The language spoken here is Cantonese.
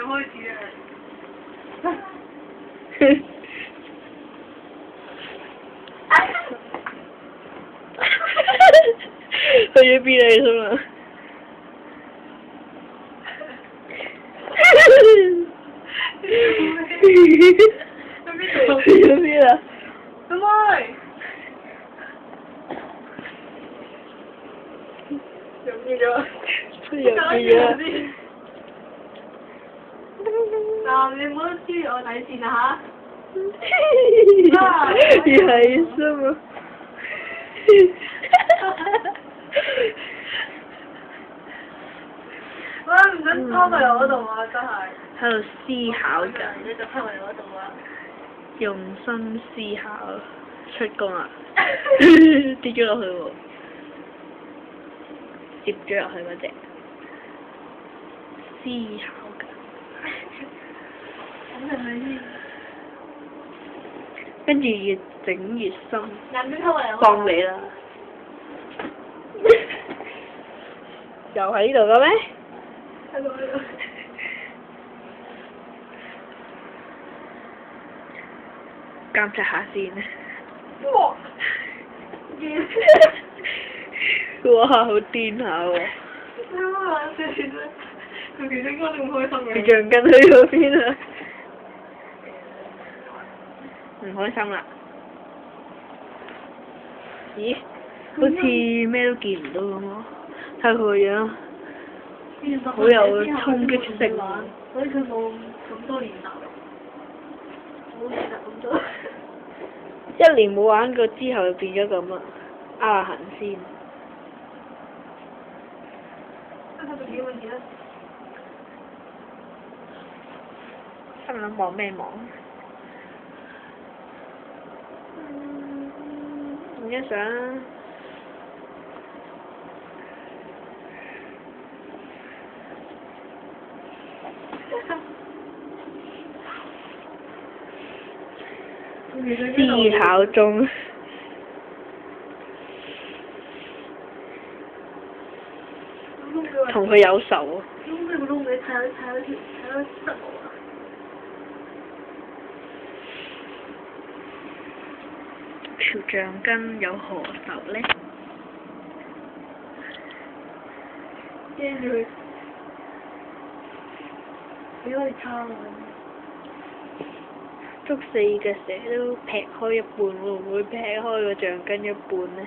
開始啊！去咗邊啊？你想問？去咗邊啊？阿妹，又變咗，又變咗。嗱，你唔好超越我底線啊嚇！你還是嗎？喂，唔准拋埋我嗰度啊！真係。喺度思考緊，你就拋埋我嗰度啊！用心思考，出工啦，跌咗落去喎，接咗入去嗰隻，思考緊，咁係咪先？跟住越整越深，幫你啦，又喺呢度嘅咩？喺度。監察下先。哇！哇！好癲下喎！佢其實應該咁開心嘅。佢橡筋去咗邊啊？唔開心啦！咦？好似咩都見唔到咁咯，睇佢個樣，好有衝擊性。所以佢冇咁多練習，冇練習咁多。一年冇玩過之後就變咗咁啊！阿行先。睇到幾個問題啦？心諗望咩望？影張相。思考中。同佢有仇啊！窿佢個窿你睇到得我啊！條橡筋有何仇呢？驚住佢，你可以抄我。捉4隻蛇都劈開一半，會唔會劈開個橡筋一半呢？